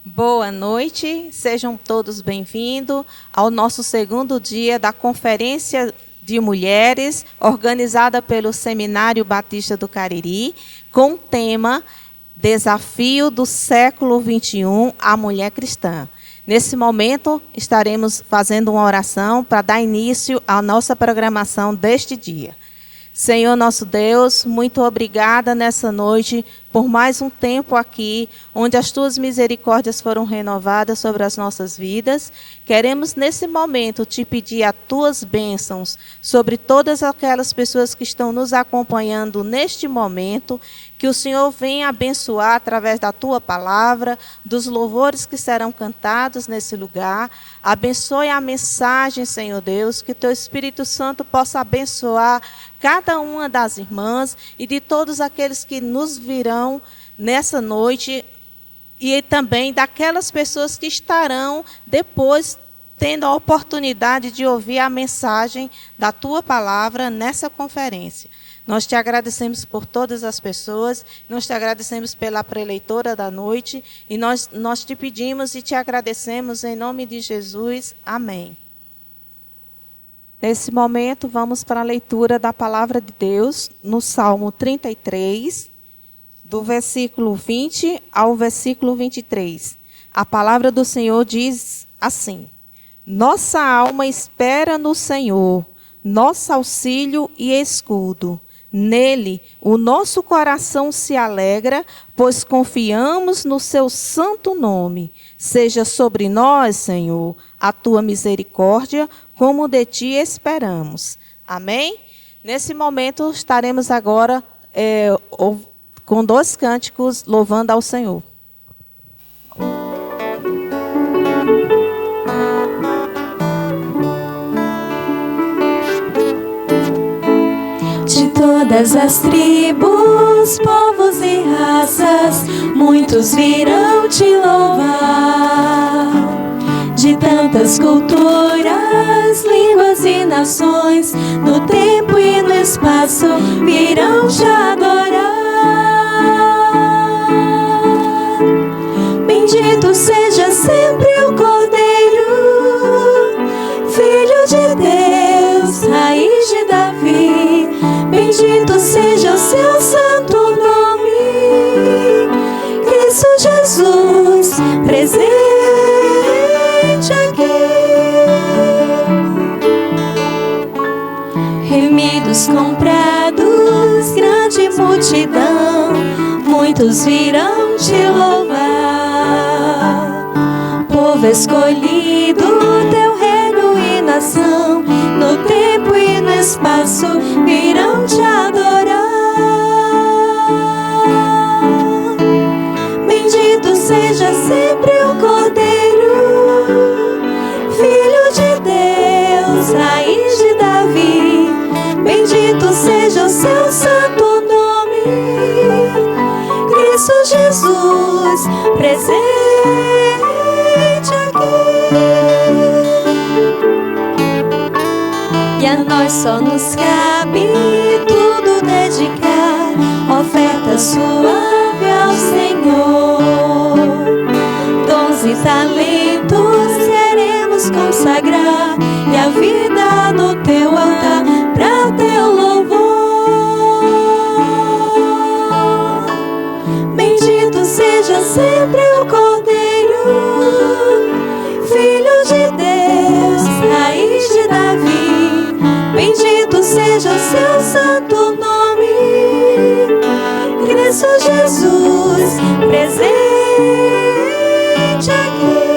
Boa noite, sejam todos bem-vindos ao nosso segundo dia da Conferência de Mulheres, organizada pelo Seminário Batista do Cariri, com o tema Desafio do século XXI, a mulher cristã. Nesse momento, estaremos fazendo uma oração para dar início à nossa programação deste dia. Senhor nosso Deus, muito obrigada nessa noite por mais um tempo aqui, onde as tuas misericórdias foram renovadas sobre as nossas vidas. Queremos nesse momento te pedir as tuas bênçãos sobre todas aquelas pessoas que estão nos acompanhando neste momento, que o Senhor venha abençoar através da tua palavra, dos louvores que serão cantados nesse lugar. Abençoe a mensagem, Senhor Deus, que teu Espírito Santo possa abençoar cada uma das irmãs e de todos aqueles que nos virão nessa noite e também daquelas pessoas que estarão depois tendo a oportunidade de ouvir a mensagem da tua palavra nessa conferência. Nós te agradecemos por todas as pessoas, nós te agradecemos pela preleitora da noite e nós te pedimos e te agradecemos em nome de Jesus. Amém. Nesse momento, vamos para a leitura da palavra de Deus no Salmo 33, do versículo 20 ao versículo 23. A palavra do Senhor diz assim: Nossa alma espera no Senhor, nosso auxílio e escudo. Nele o nosso coração se alegra, pois confiamos no seu santo nome. Seja sobre nós, Senhor, a tua misericórdia, como de ti esperamos. Amém? Nesse momento estaremos agora com 2 cânticos louvando ao Senhor. De todas as tribos, povos e raças, muitos virão te louvar. De tantas culturas, línguas e nações, no tempo e no espaço, virão te adorar. Bendito seja sempre o Cordeiro, Filho de Deus, raiz de Davi. Bendito seja o seu santo nome, Cristo Jesus, presente aqui. Remidos, comprados, grande multidão, muitos virão te louvar. Povo escolhido, teu reino e nação, no tempo e no espaço virão te adorar. Bendito seja sempre o Cordeiro, Filho de Deus, raiz de Davi. Bendito seja o seu santo nome, Cristo Jesus, presente aqui. E a nós só nos cabe tudo dedicar, oferta suave ao Senhor. Dons e talentos queremos consagrar, e a vida no teu altar, para teu louvor. Bendito seja sempre o Cordeiro, Filho de Deus, raiz de Davi. Bendito seja o seu santo nome, Cristo Jesus, presente aqui.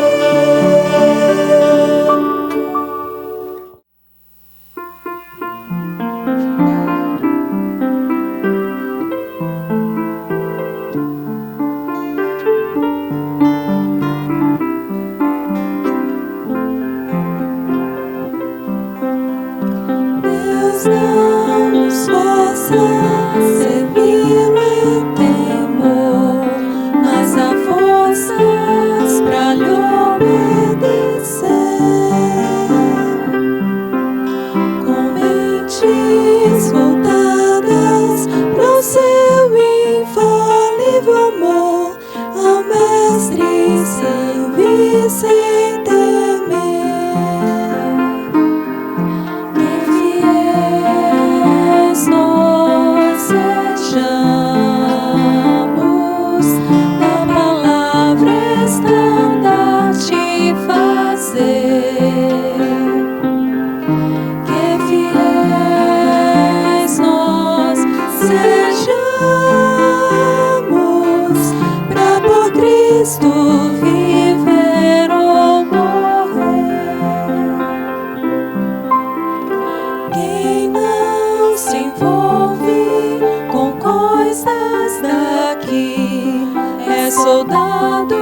Deus não nos faça servi-lo em temor, mas há forças pra lhe viver ou morrer. Quem não se envolve com coisas daqui é soldado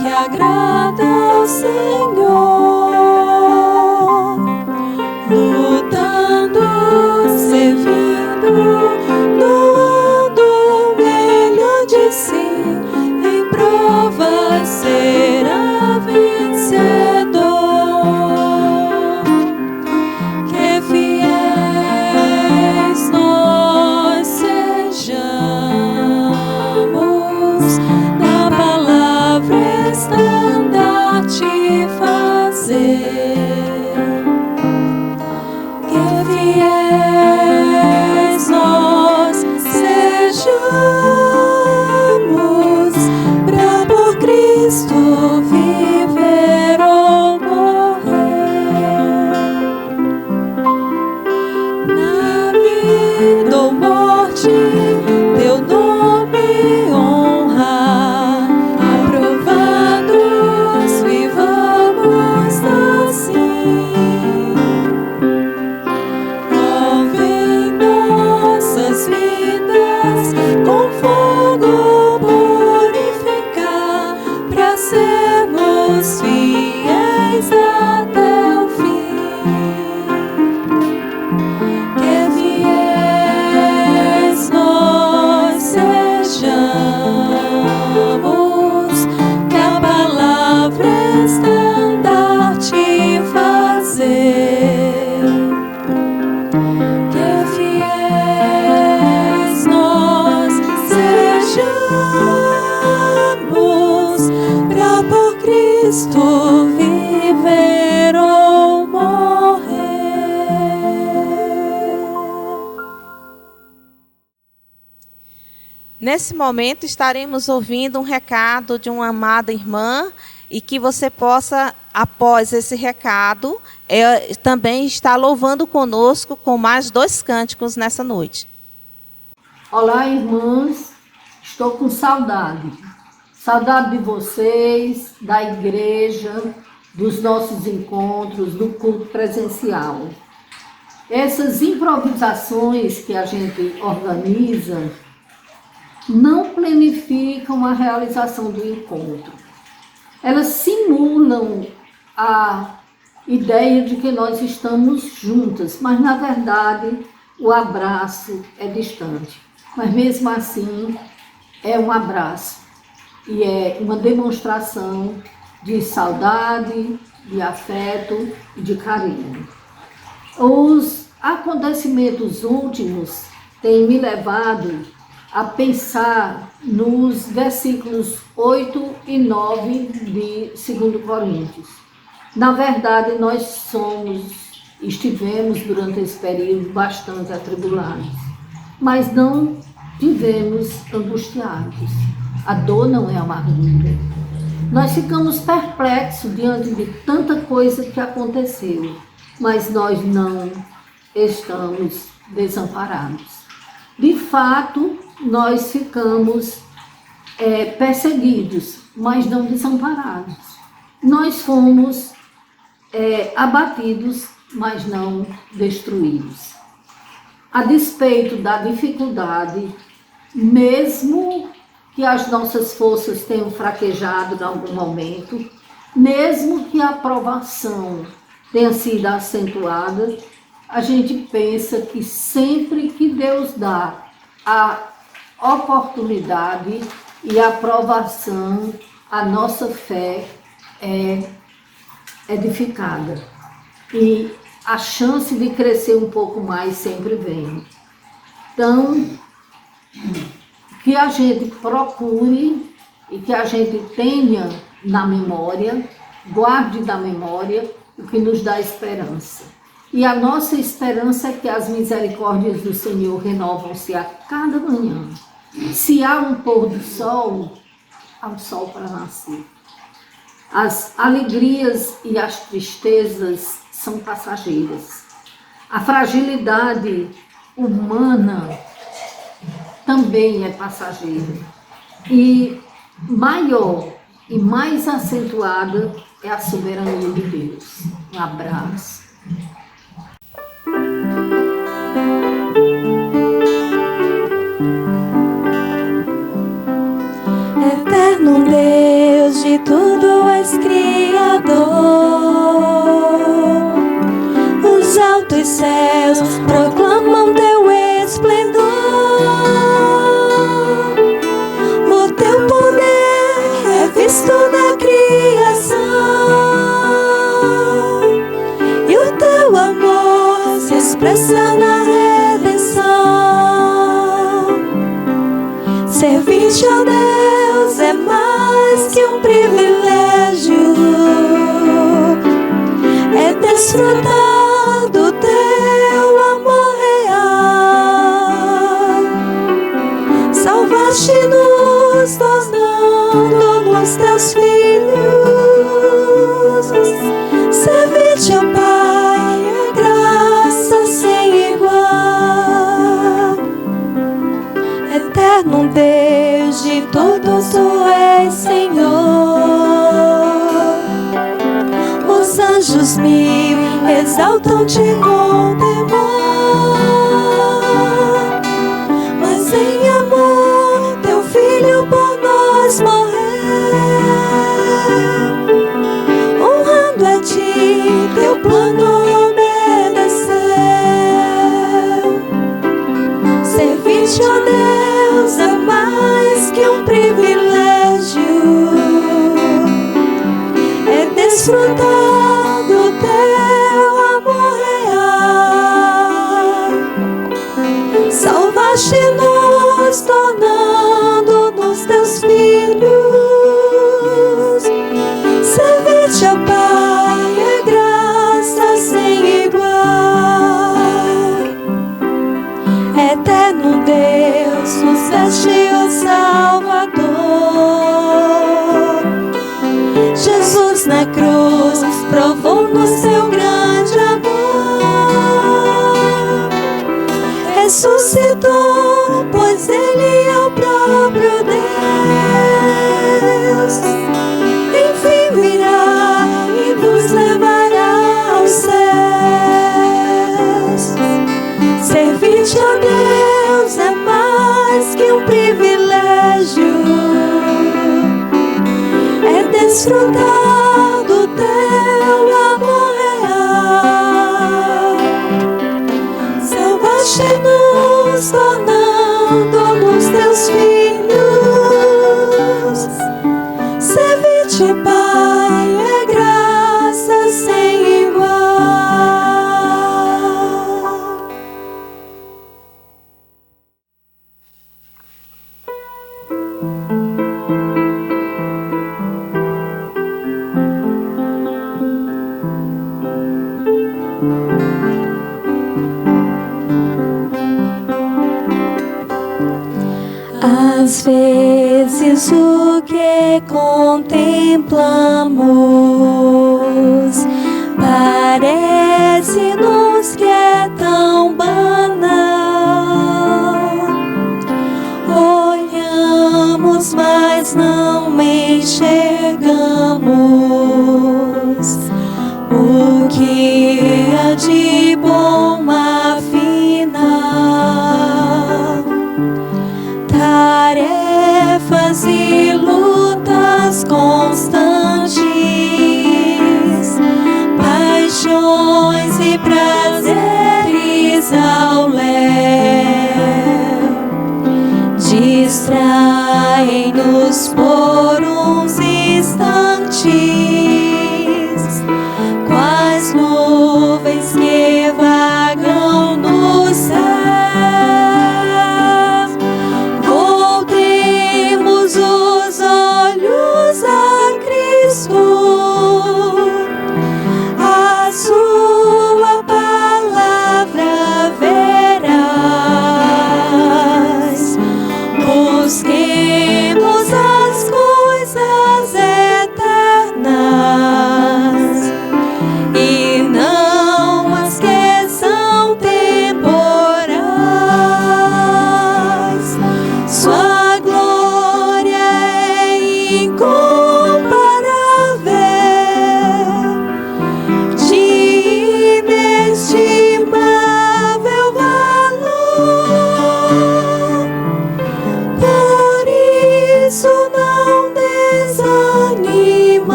que agrada ao Senhor, lutando, servindo, doando o melhor de si, em prova será vencedor. Que fiéis nós sejamos, na palavra estandarte fazer. Que fiéis nós sejamos, pra por Cristo viver ou morrer. Na vida ou morte, teu nome honrar. Aprovados vivamos assim. Prove nossas vidas com fogo purificar, pra sermos fiéis até o fim. Que fiéis nós sejamos, que a palavra estandarte fazer. Que fiéis nós sejamos, pra por Cristo viver ou morrer. Nesse momento estaremos ouvindo um recado de uma amada irmã e que você possa, após esse recado, também estar louvando conosco com mais 2 cânticos nessa noite. Olá, irmãs. Estou com saudade. Saudade de vocês, da igreja, dos nossos encontros, do culto presencial. Essas improvisações que a gente organiza não planificam a realização do encontro. Elas simulam a ideia de que nós estamos juntas, mas na verdade o abraço é distante. Mas mesmo assim é um abraço e é uma demonstração de saudade, de afeto e de carinho. Os acontecimentos últimos têm me levado a pensar nos versículos 8 e 9 de 2 Coríntios. Na verdade, nós estivemos durante esse período bastante atribulados, mas não vivemos angustiados. A dor não é amargura. Nós ficamos perplexos diante de tanta coisa que aconteceu, mas nós não estamos desamparados. De fato, nós ficamos perseguidos, mas não desamparados. Nós fomos abatidos, mas não destruídos. A despeito da dificuldade, mesmo que as nossas forças tenham fraquejado em algum momento, mesmo que a provação tenha sido acentuada, a gente pensa que sempre que Deus dá a oportunidade e a provação, a nossa fé é edificada. E a chance de crescer um pouco mais sempre vem. Então, que a gente procure e que a gente tenha na memória, guarde da memória o que nos dá esperança. E a nossa esperança é que as misericórdias do Senhor renovam-se a cada manhã. Se há um pôr do sol, há um sol para nascer. As alegrias e as tristezas são passageiras. A fragilidade humana também é passageira. E maior e mais acentuada é a soberania de Deus. Um abraço. Eterno Deus, de tudo és Criador, os altos céus proclamam teu esplendor, o teu poder é visto na criação, e o teu amor se expressa na redenção. Servir-te, ó Deus, é mais que um privilégio, é desfrutar do teu amor real. Salvaste-nos, tornando-nos teus filhos. Servir-te, ó Pai, é graça sem igual. Eterno Deus, de todos tu és Senhor. Os anjos mil exaltam-te com temor, mas em amor teu Filho por nós morreu, honrando a ti teu plano obedeceu. Servir-te, ó Deus, é mais que um privilégio, é desfrutar do teu amor real. Salvaste-nos, tornando-nos teus filhos. Servir-te, ó Pai, é graça sem igual. Eterno Deus, nos deste o Salvador. Jesus na cruz provou-nos seu grande amor. Ressuscitou, pois Ele é o próprio Deus. Enfim virá e nos levará aos céus. Servir-te, ó Deus, é mais que um privilégio, é desfrutar do teu amor real. Salvaste-nos, tornando-nos teus filhos. Servir-te, Pai, é graça sem igual. Às vezes o que contemplamos parece-nos que é tão banal. Olhamos, mas não enxergamos o que há de bom afinal. Tarefas e lutas constantes, paixões e prazeres ao léu, distraem-nos por uns instantes, quais nuvens que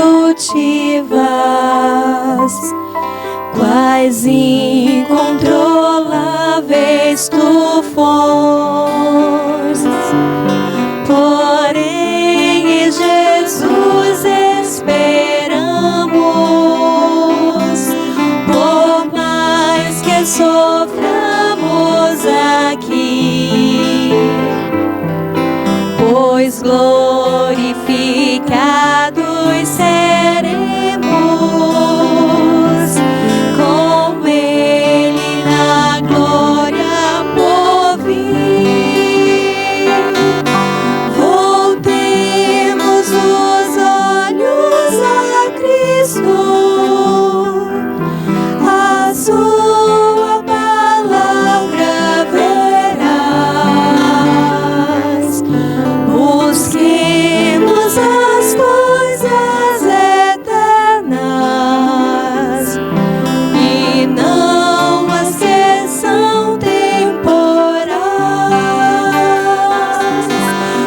frutivas, quais incontroláveis tufões. Porém, em Jesus esperamos, por mais que soframos aqui, pois glorificados seremos com Ele na glória por vir. Voltemos os olhos a Cristo, a sua palavra verás. Busquemos as coisas eternas e não as que são temporais.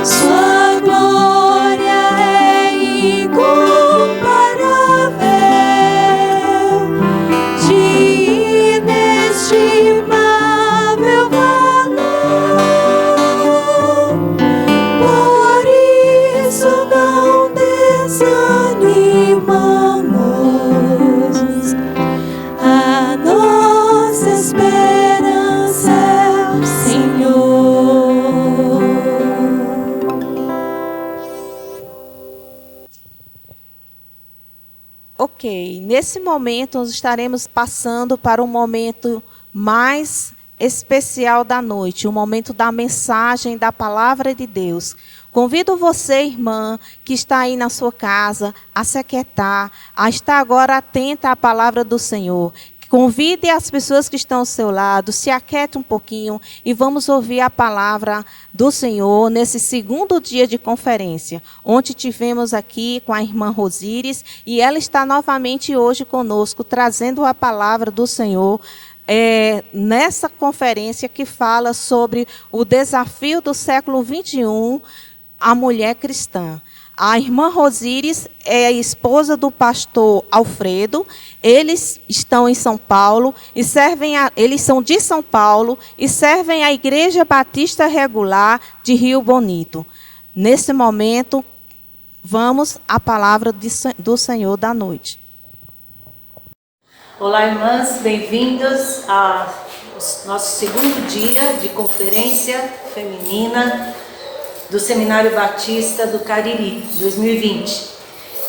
Sua glória é incomparável, de inestimável valor. Por isso não desanimamos, a nossa esperança é o Senhor. Ok, nesse momento nós estaremos passando para um momento mais especial da noite, o momento da mensagem da palavra de Deus. Convido você, irmã, que está aí na sua casa, a se aquietar, a estar agora atenta à palavra do Senhor. Convide as pessoas que estão ao seu lado, se aquiete um pouquinho e vamos ouvir a palavra do Senhor nesse segundo dia de conferência. Ontem tivemos aqui com a irmã Rosíris e ela está novamente hoje conosco, trazendo a palavra do Senhor nessa conferência que fala sobre o desafio do século 21, a mulher cristã. A irmã Rosíris é a esposa do pastor Alfredo. Eles estão em São Paulo e eles são de São Paulo e servem a Igreja Batista Regular de Rio Bonito. Nesse momento, vamos à palavra do Senhor da noite. Olá, irmãs, bem-vindas ao nosso segundo dia de conferência feminina do Seminário Batista do Cariri, 2020.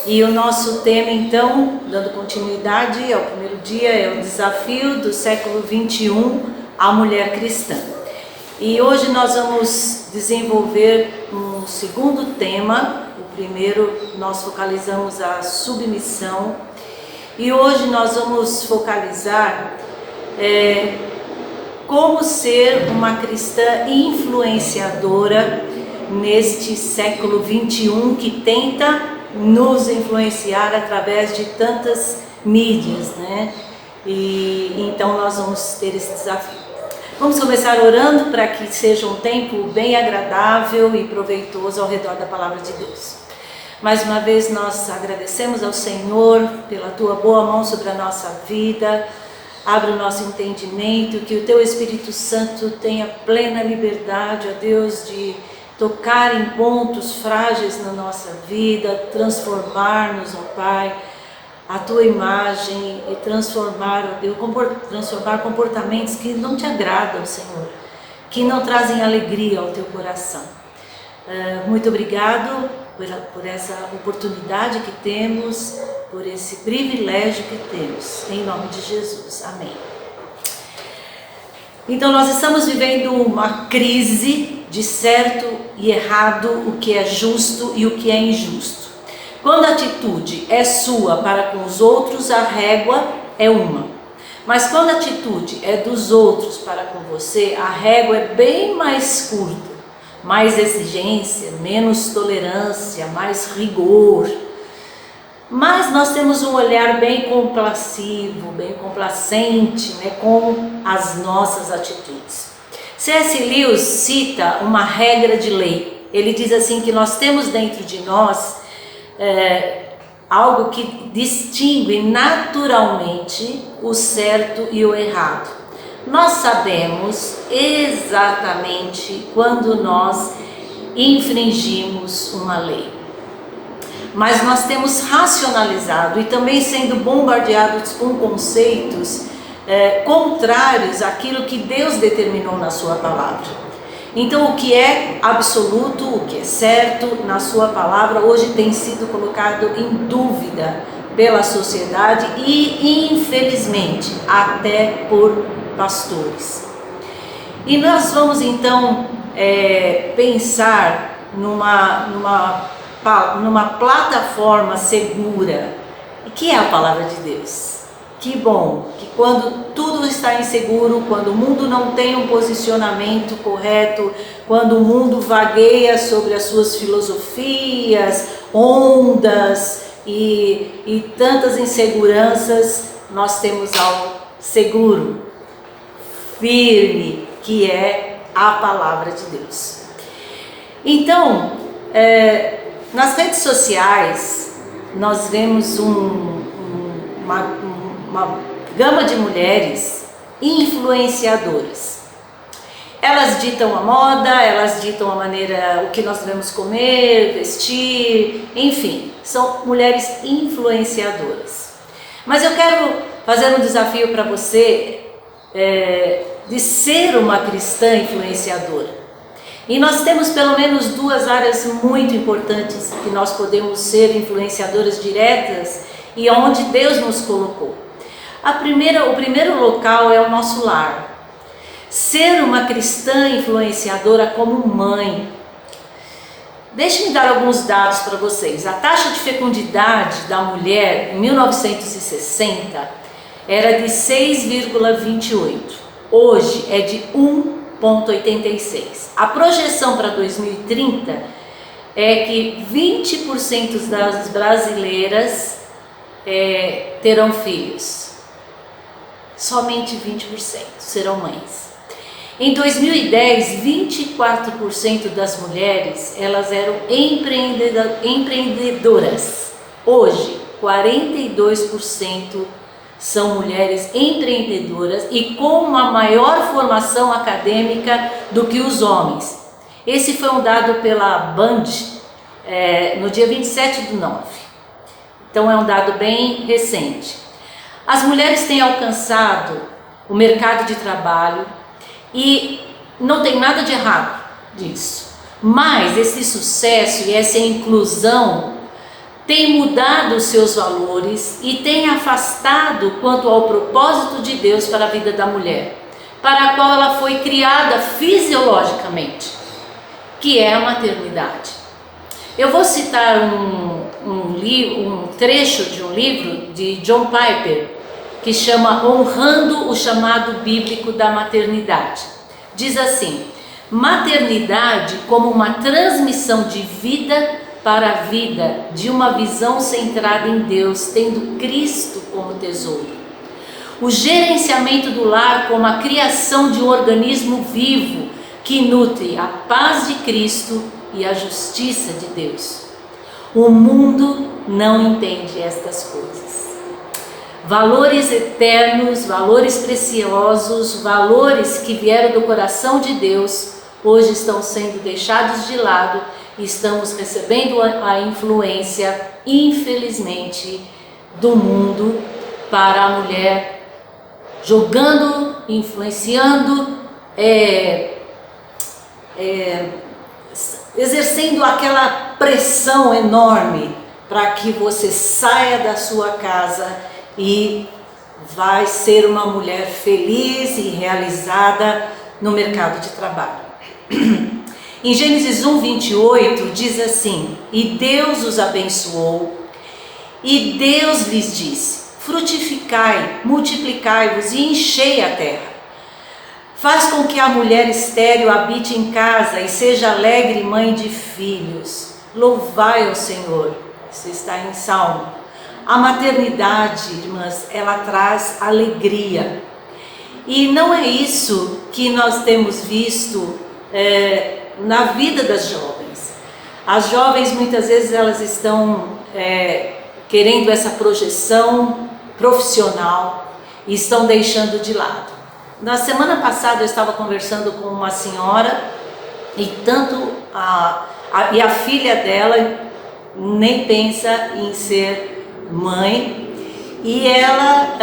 E o nosso tema, então, dando continuidade ao primeiro dia, é o desafio do século 21, a mulher cristã. E hoje nós vamos desenvolver um segundo tema. O primeiro nós focalizamos a submissão. E hoje nós vamos focalizar como ser uma cristã influenciadora neste século 21 que tenta nos influenciar através de tantas mídias, né? E então nós vamos ter esse desafio. Vamos começar orando para que seja um tempo bem agradável e proveitoso ao redor da palavra de Deus. Mais uma vez nós agradecemos ao Senhor pela Tua boa mão sobre a nossa vida. Abre o nosso entendimento, que o Teu Espírito Santo tenha plena liberdade, ó Deus, de tocar em pontos frágeis na nossa vida, transformar-nos, ó Pai, a Tua imagem e transformar comportamentos que não Te agradam, Senhor, que não trazem alegria ao Teu coração. Muito obrigado por essa oportunidade que temos, por esse privilégio que temos, em nome de Jesus, amém. Então nós estamos vivendo uma crise de certo e errado, o que é justo e o que é injusto. Quando a atitude é sua para com os outros, a régua é uma. Mas quando a atitude é dos outros para com você, a régua é bem mais curta. Mais exigência, menos tolerância, mais rigor. Mas nós temos um olhar bem complacivo, bem complacente, né, com as nossas atitudes. C.S. Lewis cita uma regra de lei. Ele diz assim que nós temos dentro de nós algo que distingue naturalmente o certo e o errado. Nós sabemos exatamente quando nós infringimos uma lei, mas nós temos racionalizado e também sendo bombardeados com conceitos contrários àquilo que Deus determinou na sua palavra. Então, o que é absoluto, o que é certo na sua palavra, hoje tem sido colocado em dúvida pela sociedade e, infelizmente, até por pastores. E nós vamos então pensar numa plataforma segura, que é a palavra de Deus. Que bom que quando tudo está inseguro, quando o mundo não tem um posicionamento correto, quando o mundo vagueia sobre as suas filosofias, ondas e tantas inseguranças, nós temos algo seguro, firme, que é a palavra de Deus. Então, nas redes sociais, nós vemos uma gama de mulheres influenciadoras. Elas ditam a moda, elas ditam a maneira, o que nós devemos comer, vestir, enfim, são mulheres influenciadoras. Mas eu quero fazer um desafio para você de ser uma cristã influenciadora. E nós temos pelo menos duas áreas muito importantes que nós podemos ser influenciadoras diretas e onde Deus nos colocou. O primeiro local é o nosso lar. Ser uma cristã influenciadora como mãe. Deixe-me dar alguns dados para vocês. A taxa de fecundidade da mulher em 1960 era de 6,28. Hoje é de 1,86. A projeção para 2030 é que 20% das brasileiras terão filhos. Somente 20% serão mães. Em 2010, 24% das mulheres elas eram empreendedoras. Hoje, 42% são mulheres empreendedoras e com uma maior formação acadêmica do que os homens. Esse foi um dado pela Band no dia 27/9. Então é um dado bem recente. As mulheres têm alcançado o mercado de trabalho e não tem nada de errado disso. Mas esse sucesso e essa inclusão tem mudado os seus valores e tem afastado quanto ao propósito de Deus para a vida da mulher, para a qual ela foi criada fisiologicamente, que é a maternidade. Eu vou citar um trecho de um livro de John Piper, que chama Honrando o Chamado Bíblico da Maternidade. Diz assim: maternidade como uma transmissão de vida para a vida, de uma visão centrada em Deus, tendo Cristo como tesouro. O gerenciamento do lar como a criação de um organismo vivo que nutre a paz de Cristo e a justiça de Deus. O mundo não entende estas coisas. Valores eternos, valores preciosos, valores que vieram do coração de Deus, hoje estão sendo deixados de lado e estamos recebendo a influência, infelizmente, do mundo para a mulher, jogando, influenciando, exercendo aquela pressão enorme para que você saia da sua casa e vai ser uma mulher feliz e realizada no mercado de trabalho. Em Gênesis 1:28 diz assim: e Deus os abençoou, e Deus lhes disse: frutificai, multiplicai-vos e enchei a terra. Faz com que a mulher estéril habite em casa e seja alegre mãe de filhos. Louvai ao Senhor. Isso está em Salmo. A maternidade, irmãs, ela traz alegria. E não é isso que nós temos visto na vida das jovens. As jovens, muitas vezes, elas estão querendo essa projeção profissional e estão deixando de lado. Na semana passada eu estava conversando com uma senhora e tanto a filha dela nem pensa em ser mãe, e ela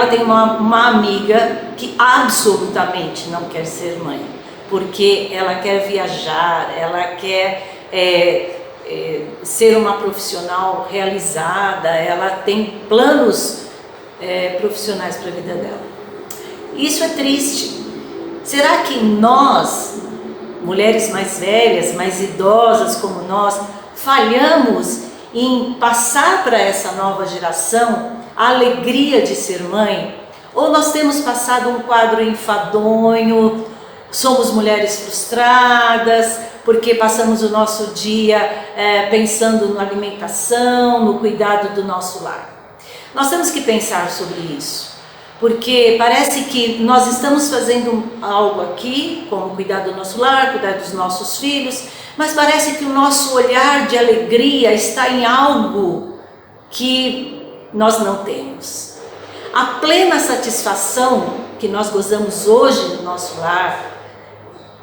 tem uma amiga que absolutamente não quer ser mãe, porque ela quer viajar, ela quer ser uma profissional realizada, ela tem planos profissionais para a vida dela. Isso é triste. Será que nós, mulheres mais velhas, mais idosas como nós, falhamos em passar para essa nova geração a alegria de ser mãe? Ou nós temos passado um quadro enfadonho, somos mulheres frustradas, porque passamos o nosso dia pensando na alimentação, no cuidado do nosso lar? Nós temos que pensar sobre isso, porque parece que nós estamos fazendo algo aqui, como cuidar do nosso lar, cuidar dos nossos filhos, mas parece que o nosso olhar de alegria está em algo que nós não temos. A plena satisfação que nós gozamos hoje no nosso lar,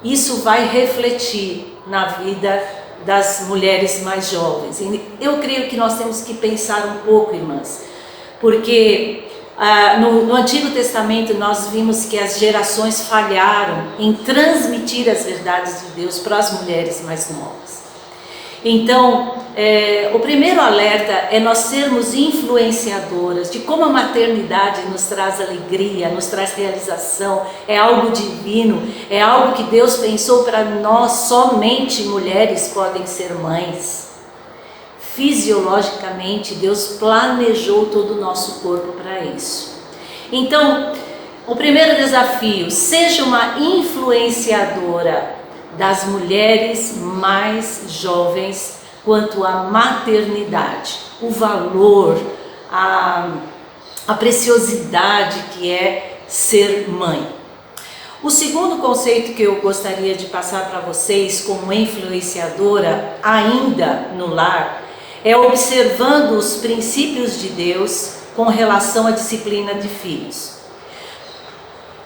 isso vai refletir na vida das mulheres mais jovens. Eu creio que nós temos que pensar um pouco, irmãs, porque no Antigo Testamento nós vimos que as gerações falharam em transmitir as verdades de Deus para as mulheres mais novas. Então, o primeiro alerta é nós sermos influenciadoras de como a maternidade nos traz alegria, nos traz realização, é algo divino, é algo que Deus pensou para nós. Somente mulheres podem ser mães. Fisiologicamente, Deus planejou todo o nosso corpo para isso. Então, o primeiro desafio: seja uma influenciadora das mulheres mais jovens quanto à maternidade, o valor, a preciosidade que é ser mãe. O segundo conceito que eu gostaria de passar para vocês como influenciadora ainda no lar é observando os princípios de Deus com relação à disciplina de filhos.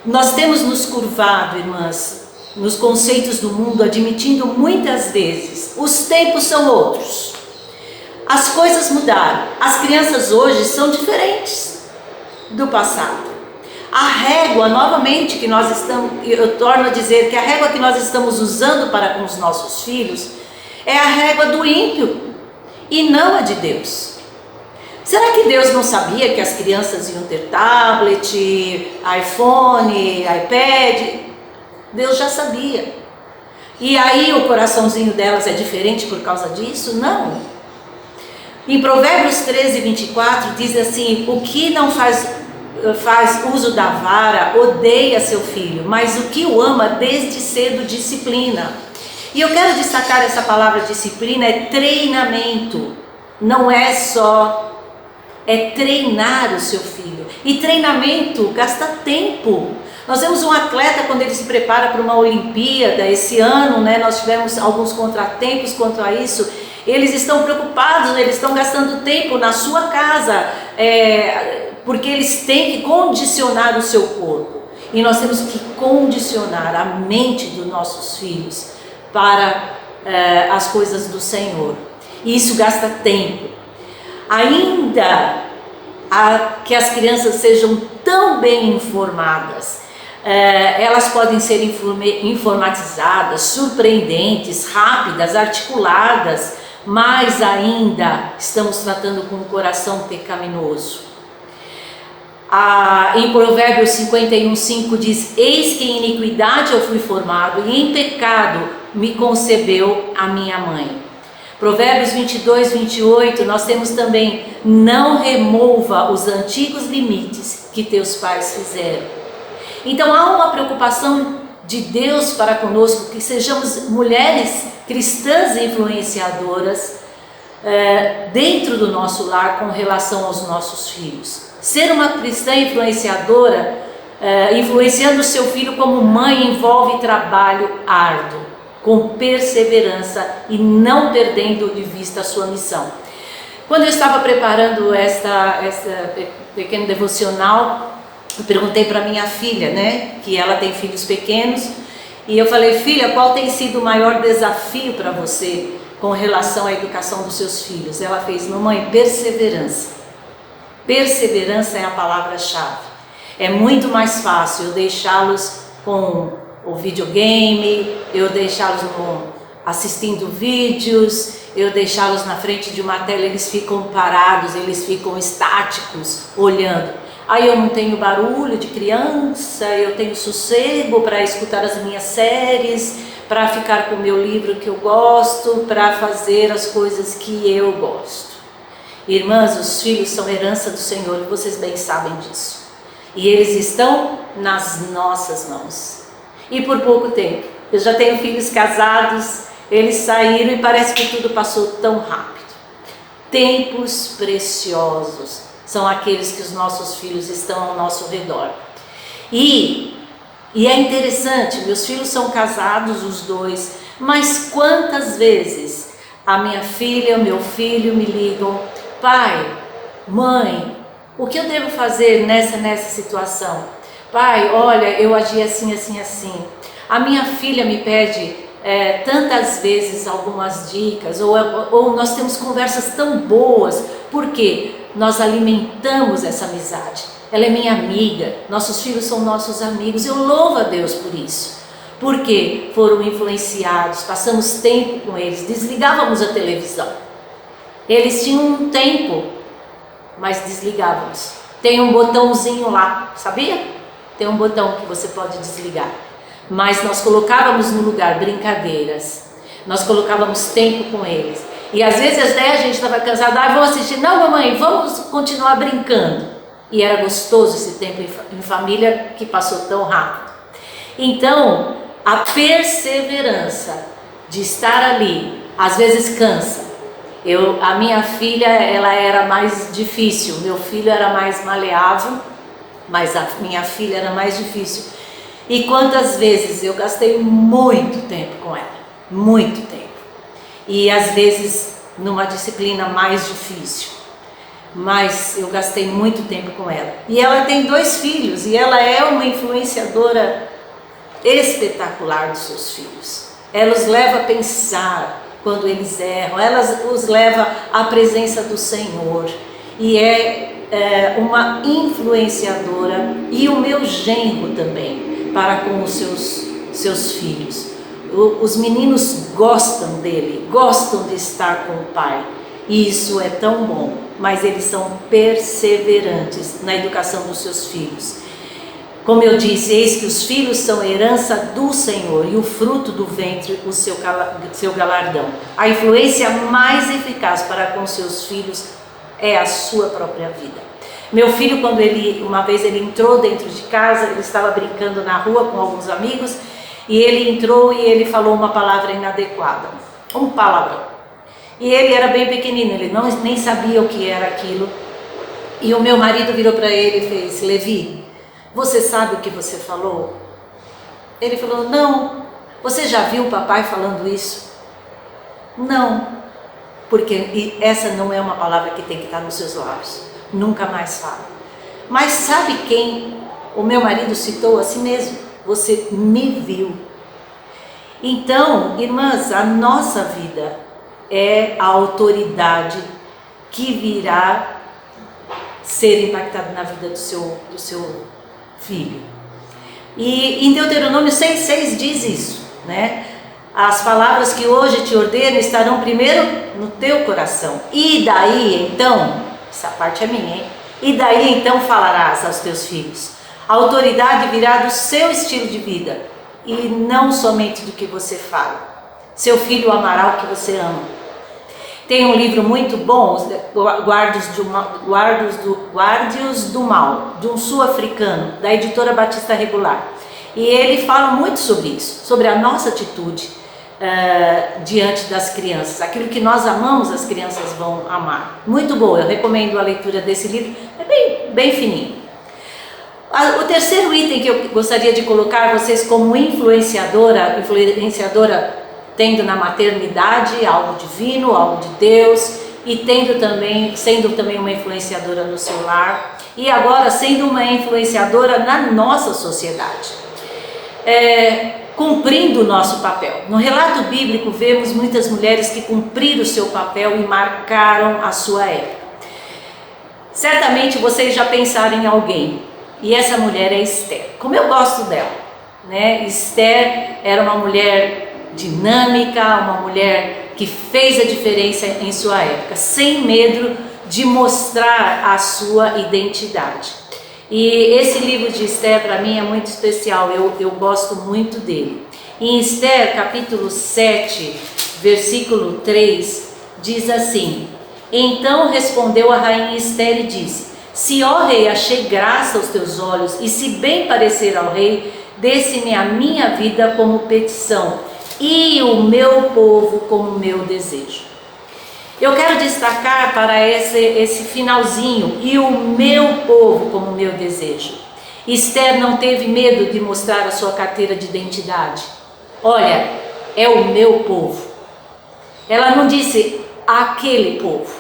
Nós temos nos curvado, irmãs, nos conceitos do mundo, admitindo muitas vezes: os tempos são outros, as coisas mudaram, as crianças hoje são diferentes do passado. A régua, novamente, que nós estamos, eu torno a dizer que a régua que nós estamos usando para com os nossos filhos é a régua do ímpio e não a de Deus. Será que Deus não sabia que as crianças iam ter tablet, iPhone, iPad? Deus já sabia. E aí o coraçãozinho delas é diferente por causa disso? Não. Em Provérbios 13, 24 diz assim: o que não faz uso da vara odeia seu filho, mas o que o ama desde cedo disciplina. E eu quero destacar essa palavra disciplina, é treinamento, não é só, é treinar o seu filho. E treinamento gasta tempo. Nós vemos um atleta quando ele se prepara para uma Olimpíada. Esse ano, nós tivemos alguns contratempos quanto a isso. Eles estão preocupados, eles estão gastando tempo na sua casa, porque eles têm que condicionar o seu corpo. E nós temos que condicionar a mente dos nossos filhos para as coisas do Senhor. E isso gasta tempo. Ainda que as crianças sejam tão bem informadas, elas podem ser informatizadas, surpreendentes, rápidas, articuladas, mas ainda estamos tratando com um coração pecaminoso. Em Provérbios 51:5 diz: eis que em iniquidade eu fui formado, e em pecado me concebeu a minha mãe. Provérbios 22:28 nós temos também: não remova os antigos limites que teus pais fizeram. Então há uma preocupação de Deus para conosco, que sejamos mulheres cristãs influenciadoras dentro do nosso lar com relação aos nossos filhos. Ser uma cristã influenciadora, influenciando o seu filho como mãe, envolve trabalho árduo, com perseverança e não perdendo de vista a sua missão. Quando eu estava preparando essa pequeno devocional, eu perguntei para minha filha, né, que ela tem filhos pequenos, e eu falei: filha, qual tem sido o maior desafio para você com relação à educação dos seus filhos? Ela fez: mamãe, perseverança. Perseverança é a palavra-chave. É muito mais fácil eu deixá-los com o videogame, eu deixá-los assistindo vídeos, eu deixá-los na frente de uma tela, eles ficam parados, eles ficam estáticos, olhando. Aí eu não tenho barulho de criança, eu tenho sossego para escutar as minhas séries, para ficar com o meu livro que eu gosto, para fazer as coisas que eu gosto. Irmãs, os filhos são herança do Senhor e vocês bem sabem disso. E eles estão nas nossas mãos. E por pouco tempo. Eu já tenho filhos casados, eles saíram e parece que tudo passou tão rápido. Tempos preciosos são aqueles que os nossos filhos estão ao nosso redor. E é interessante, meus filhos são casados, os dois, mas quantas vezes a minha filha, o meu filho me ligam: pai, mãe, o que eu devo fazer nessa situação? Pai, olha, eu agi assim, assim, assim. A minha filha me pede tantas vezes algumas dicas, ou nós temos conversas tão boas, porque nós alimentamos essa amizade. Ela é minha amiga, nossos filhos são nossos amigos. Eu louvo a Deus por isso, porque foram influenciados, passamos tempo com eles, desligávamos a televisão. Eles tinham um tempo, mas desligávamos. Tem um botãozinho lá, sabia? Tem um botão que você pode desligar. Mas nós colocávamos no lugar brincadeiras, nós colocávamos tempo com eles. E às vezes até a gente estava cansado: vamos assistir. Não, mamãe, vamos continuar brincando. E era gostoso esse tempo em família que passou tão rápido. Então, a perseverança de estar ali, às vezes cansa. A minha filha, ela era mais difícil, meu filho era mais maleável, mas a minha filha era mais difícil. E quantas vezes eu gastei muito tempo com ela, muito tempo. E às vezes numa disciplina mais difícil, mas eu gastei muito tempo com ela. E ela tem 2 filhos e ela é uma influenciadora espetacular dos seus filhos. Ela os leva a pensar quando eles erram, ela os leva à presença do Senhor. E é uma influenciadora, e o meu genro também, para com os seus filhos. Os meninos gostam dele, gostam de estar com o pai, e isso é tão bom, mas eles são perseverantes na educação dos seus filhos. Como eu disse, eis que os filhos são herança do Senhor, e o fruto do ventre o seu galardão. A influência mais eficaz para com seus filhos é a sua própria vida. Meu filho, quando uma vez ele entrou dentro de casa, ele estava brincando na rua com alguns amigos, e ele entrou e ele falou uma palavra inadequada, um palavrão. E ele era bem pequenino, ele nem sabia o que era aquilo. E o meu marido virou para ele e fez: Levi, você sabe o que você falou? Ele falou: não. Você já viu o papai falando isso? Não, porque essa não é uma palavra que tem que estar nos seus lábios. Nunca mais fala. Mas sabe quem o meu marido citou a si mesmo? Você me viu. Então, irmãs, a nossa vida é a autoridade que virá ser impactada na vida do seu filho. E em Deuteronômio 6,6 diz isso, né? As palavras que hoje te ordeno estarão primeiro no teu coração. E daí então, essa parte é minha, hein? E daí então falarás aos teus filhos. A autoridade virá do seu estilo de vida e não somente do que você fala. Seu filho amará o que você ama. Tem um livro muito bom, Guardiões do Mal, de um sul-africano, da editora Batista Regular. E ele fala muito sobre isso, sobre a nossa atitude diante das crianças. Aquilo que nós amamos, as crianças vão amar. Muito boa, eu recomendo a leitura desse livro, é bem fininho. O terceiro item que eu gostaria de colocar vocês como influenciadora tendo na maternidade algo divino, algo de Deus, e sendo também uma influenciadora no seu lar e agora sendo uma influenciadora na nossa sociedade, cumprindo o nosso papel. No relato bíblico vemos muitas mulheres que cumpriram o seu papel e marcaram a sua época. Certamente vocês já pensaram em alguém, e essa mulher é Esther. Como eu gosto dela, né? Esther era uma mulher dinâmica, uma mulher que fez a diferença em sua época, sem medo de mostrar a sua identidade. E esse livro de Esther para mim é muito especial, eu gosto muito dele. Em Esther capítulo 7, versículo 3, diz assim: então respondeu a rainha Esther e disse: se, ó rei, achei graça aos teus olhos, e se bem parecer ao rei, desse-me a minha vida como petição, e o meu povo como meu desejo. Eu quero destacar para esse finalzinho, e o meu povo como meu desejo. Esther não teve medo de mostrar a sua carteira de identidade. Olha, é o meu povo. Ela não disse aquele povo,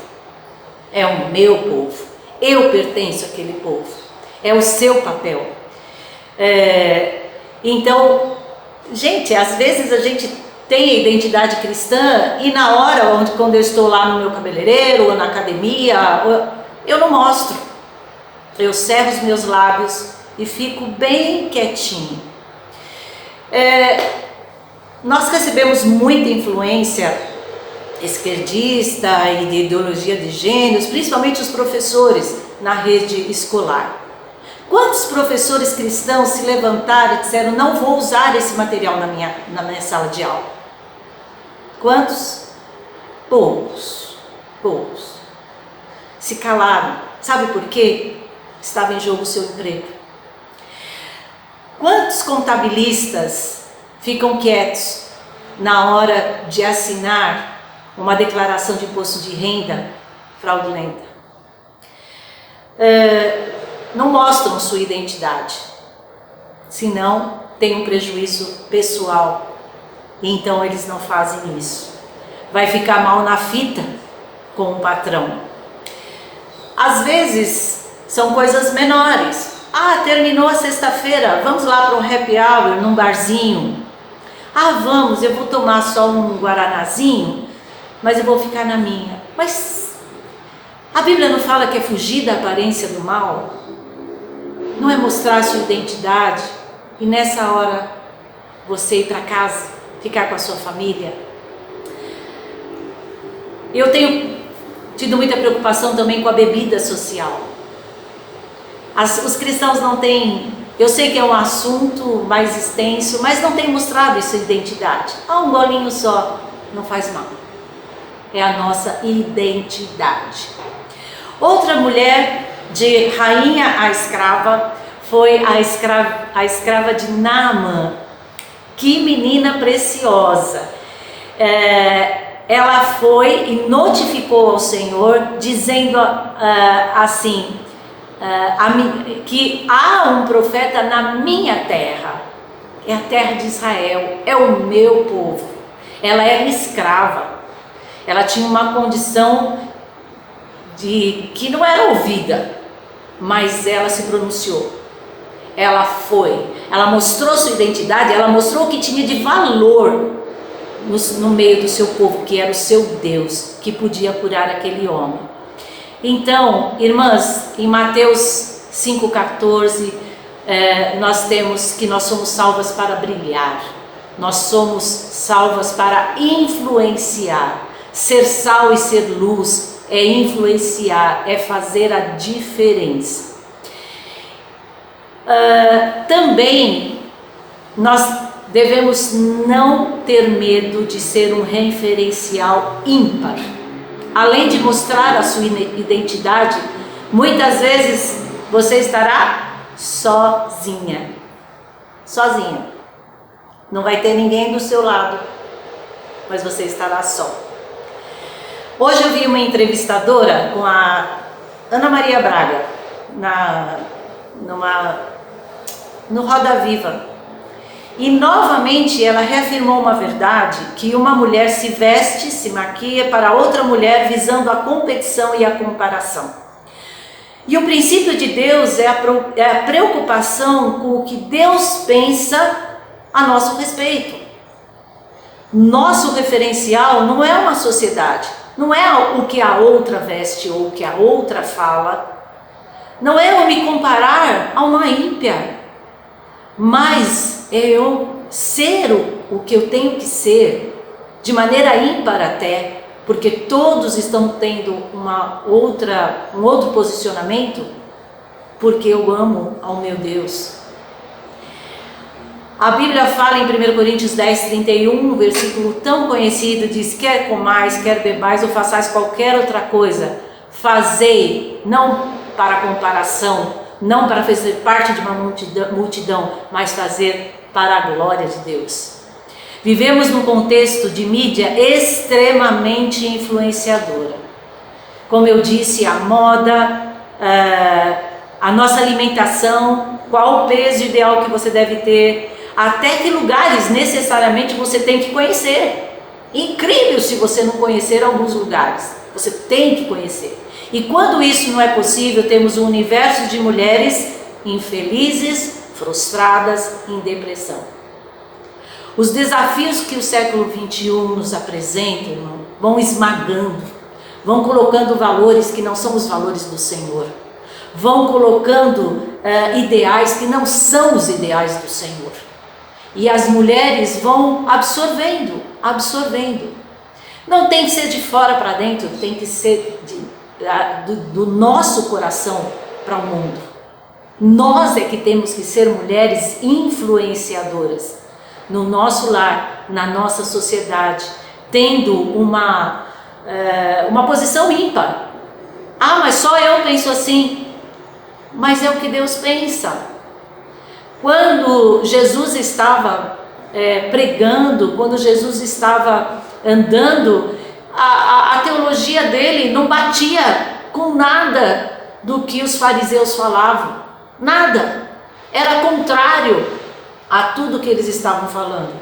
é o meu povo. Eu pertenço àquele povo, é o seu papel. Então, gente, às vezes a gente tem a identidade cristã e na hora, quando eu estou lá no meu cabeleireiro ou na academia, eu não mostro. Eu cerro os meus lábios e fico bem quietinho. Nós recebemos muita influência esquerdista e de ideologia de gêneros, principalmente os professores na rede escolar. Quantos professores cristãos se levantaram e disseram: não vou usar esse material na minha sala de aula? Quantos? Poucos. Se calaram. Sabe por quê? Estava em jogo o seu emprego. Quantos contabilistas ficam quietos na hora de assinar uma declaração de imposto de renda fraudulenta? Não mostram sua identidade, senão tem um prejuízo pessoal, e então eles não fazem isso. Vai ficar mal na fita com o patrão. Às vezes são coisas menores. Terminou a sexta-feira, vamos lá para um happy hour num barzinho. Vamos, eu vou tomar só um guaranazinho, mas eu vou ficar na minha. Mas a Bíblia não fala que é fugir da aparência do mal? Não é mostrar a sua identidade e nessa hora você ir para casa, ficar com a sua família? Eu tenho tido muita preocupação também com a bebida social. Os cristãos não têm, eu sei que é um assunto mais extenso, mas não têm mostrado essa identidade. Um golinho só não faz mal. É a nossa identidade. Outra mulher de rainha a escrava foi a escrava de Naamã. Que menina preciosa! Ela foi e notificou ao Senhor, dizendo assim, que há um profeta na minha terra, é a terra de Israel, é o meu povo. Ela era escrava, ela tinha uma condição que não era ouvida, mas ela se pronunciou, ela foi, ela mostrou sua identidade, ela mostrou o que tinha de valor no meio do seu povo, que era o seu Deus, que podia curar aquele homem. Então, irmãs, em Mateus 5,14, nós temos que nós somos salvas para brilhar, nós somos salvas para influenciar. Ser sal e ser luz é influenciar, é fazer a diferença. Também nós devemos não ter medo de ser um referencial ímpar. Além de mostrar a sua identidade, muitas vezes você estará sozinha. Não vai ter ninguém do seu lado, mas você estará só. Hoje eu vi uma entrevistadora com a Ana Maria Braga no Roda Viva, E novamente ela reafirmou uma verdade, que uma mulher se veste, se maquia para outra mulher visando a competição e a comparação. E o princípio de Deus é a preocupação com o que Deus pensa a nosso respeito. Nosso referencial não é uma sociedade, não é o que a outra veste ou o que a outra fala, não é eu me comparar a uma ímpia, mas é eu ser o que eu tenho que ser, de maneira ímpar até, porque todos estão tendo um outro posicionamento, porque eu amo ao meu Deus. A Bíblia fala em 1 Coríntios 10, 31, um versículo tão conhecido, diz: quer comais, quer bebais ou façais qualquer outra coisa, fazei, não para comparação, não para fazer parte de uma multidão, mas fazer para a glória de Deus. Vivemos num contexto de mídia extremamente influenciadora. Como eu disse, a moda, a nossa alimentação, qual o peso ideal que você deve ter, até que lugares necessariamente você tem que conhecer. Incrível se você não conhecer alguns lugares, você tem que conhecer. E quando isso não é possível, temos um universo de mulheres infelizes, frustradas, em depressão. Os desafios que o século XXI nos apresenta, irmão, vão esmagando, vão colocando valores que não são os valores do Senhor, vão colocando ideais que não são os ideais do Senhor. E as mulheres vão absorvendo. Não tem que ser de fora para dentro, tem que ser do nosso coração para o mundo. Nós é que temos que ser mulheres influenciadoras no nosso lar, na nossa sociedade, tendo uma posição ímpar. Ah, mas só eu penso assim. Mas é o que Deus pensa. Quando Jesus estava pregando, quando Jesus estava andando, a teologia dele não batia com nada do que os fariseus falavam. Nada. Era contrário a tudo que eles estavam falando.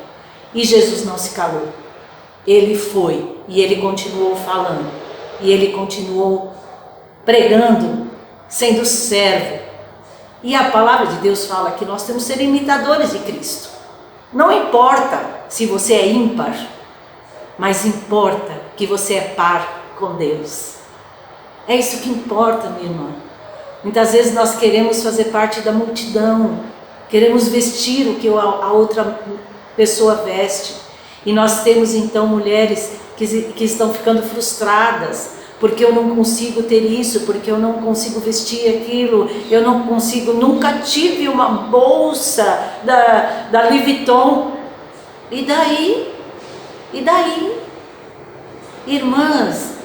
E Jesus não se calou. Ele foi e ele continuou falando. E ele continuou pregando, sendo servo. E a palavra de Deus fala que nós temos que ser imitadores de Cristo. Não importa se você é ímpar, mas importa que você é par com Deus. É isso que importa, minha irmã. Muitas vezes nós queremos fazer parte da multidão, queremos vestir o que a outra pessoa veste. E nós temos então mulheres que estão ficando frustradas, porque eu não consigo ter isso, porque eu não consigo vestir aquilo, eu não consigo, nunca tive uma bolsa da Louis Vuitton. E daí? Irmãs,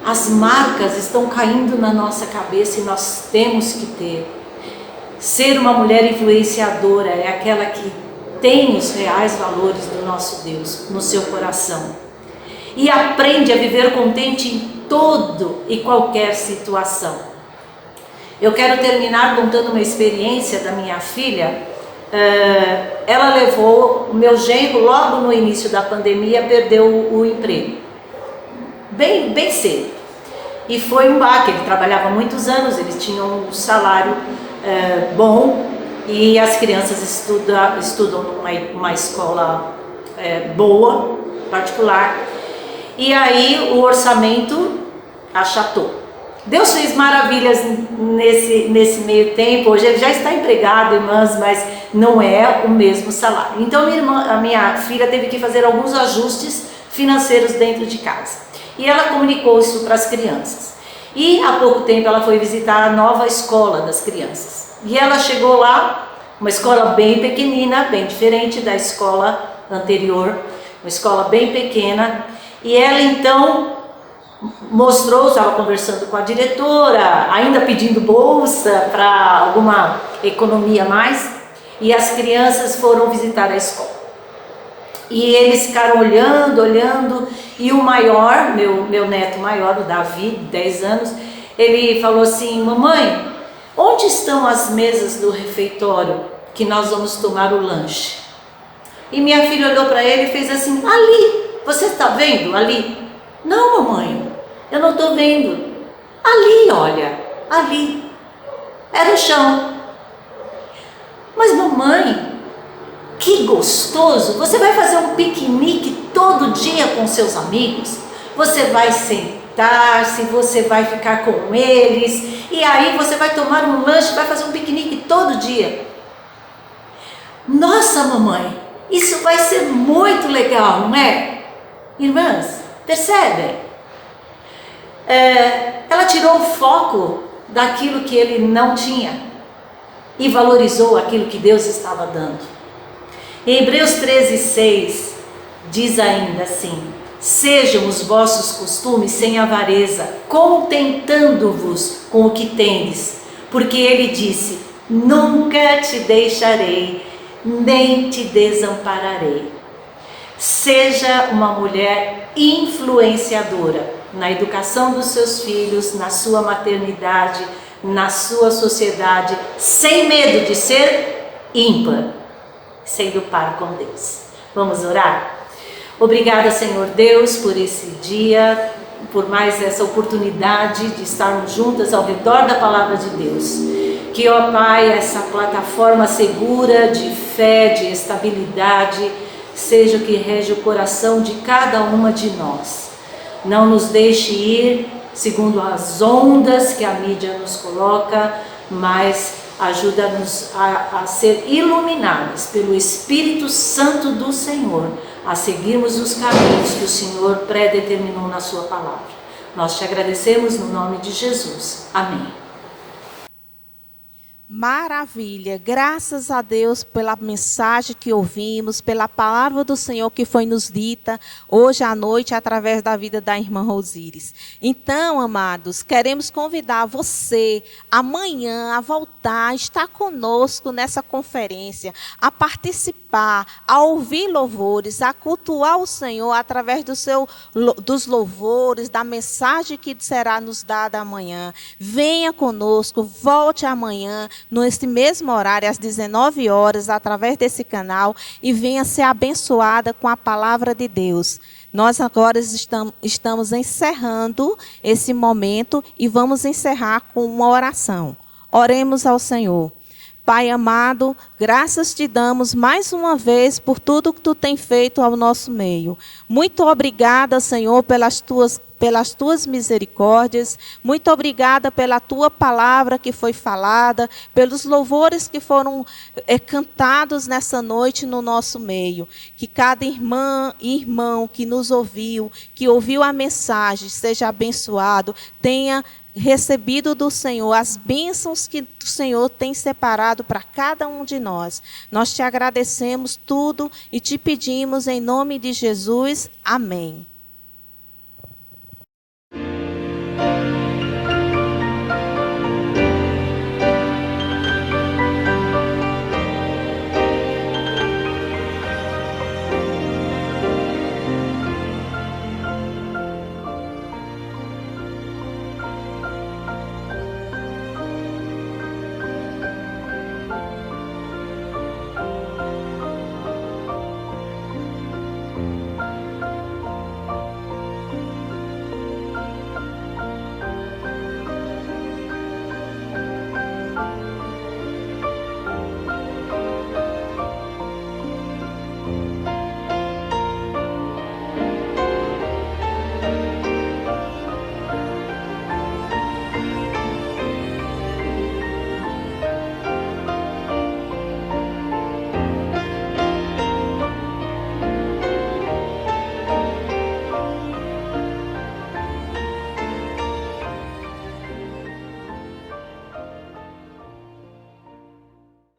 as marcas estão caindo na nossa cabeça e nós temos que ter. Ser uma mulher influenciadora é aquela que tem os reais valores do nosso Deus no seu coração. E aprende a viver contente em todo e qualquer situação. Eu quero terminar contando uma experiência da minha filha. Ela levou o meu genro, logo no início da pandemia, perdeu o emprego, bem cedo, e foi um baque. Ele trabalhava muitos anos, ele tinha um salário bom, e as crianças estudam numa escola boa, particular. E aí o orçamento achatou. Deus fez maravilhas nesse meio tempo. Hoje ele já está empregado, irmãs, mas não é o mesmo salário. Então a minha filha teve que fazer alguns ajustes financeiros dentro de casa. E ela comunicou isso para as crianças. E há pouco tempo ela foi visitar a nova escola das crianças. E ela chegou lá, uma escola bem pequenina, bem diferente da escola anterior, uma escola bem pequena. E ela então mostrou, estava conversando com a diretora, ainda pedindo bolsa para alguma economia a mais, e as crianças foram visitar a escola. E eles ficaram olhando, e o maior, meu neto maior, o Davi, 10 anos, ele falou assim: mamãe, onde estão as mesas do refeitório que nós vamos tomar o lanche? E minha filha olhou para ele e fez assim: ali, você está vendo ali? Não, mamãe, eu não estou vendo. Ali, olha, ali. Era o chão. Mas mamãe, que gostoso! Você vai fazer um piquenique todo dia com seus amigos? Você vai sentar-se, você vai ficar com eles, e aí você vai tomar um lanche, vai fazer um piquenique todo dia. Nossa, mamãe, isso vai ser muito legal, não é? Irmãs, percebem? Ela tirou o foco daquilo que ele não tinha e valorizou aquilo que Deus estava dando. Em Hebreus 13:6 diz ainda assim: sejam os vossos costumes sem avareza, contentando-vos com o que tendes, porque ele disse: nunca te deixarei, nem te desampararei. Seja uma mulher influenciadora na educação dos seus filhos, na sua maternidade, na sua sociedade, sem medo de ser ímpar, sendo par com Deus. Vamos orar? Obrigada, Senhor Deus, por esse dia, por mais essa oportunidade de estarmos juntas ao redor da Palavra de Deus. Que, ó Pai, essa plataforma segura de fé, de estabilidade, seja o que rege o coração de cada uma de nós. Não nos deixe ir segundo as ondas que a mídia nos coloca, mas ajuda-nos a ser iluminados pelo Espírito Santo do Senhor, a seguirmos os caminhos que o Senhor predeterminou na sua palavra. Nós te agradecemos no nome de Jesus. Amém. Maravilha, graças a Deus pela mensagem que ouvimos, pela palavra do Senhor que foi nos dita hoje à noite através da vida da irmã Rosíris. Então, amados, queremos convidar você amanhã a voltar, a estar conosco nessa conferência, a participar, a ouvir louvores, a cultuar o Senhor através dos louvores, da mensagem que será nos dada amanhã. Venha conosco, volte amanhã, nesse mesmo horário, às 19 horas, através desse canal, e venha ser abençoada com a palavra de Deus. Nós agora estamos encerrando esse momento e vamos encerrar com uma oração. Oremos ao Senhor. Pai amado, graças te damos mais uma vez por tudo que tu tem feito ao nosso meio. Muito obrigada, Senhor, pelas tuas misericórdias. Muito obrigada pela tua palavra que foi falada, pelos louvores que foram cantados nessa noite no nosso meio. Que cada irmã e irmão que nos ouviu, que ouviu a mensagem, seja abençoado, tenha recebido do Senhor as bênçãos que o Senhor tem separado para cada um de nós. Nós te agradecemos tudo e te pedimos em nome de Jesus. Amém.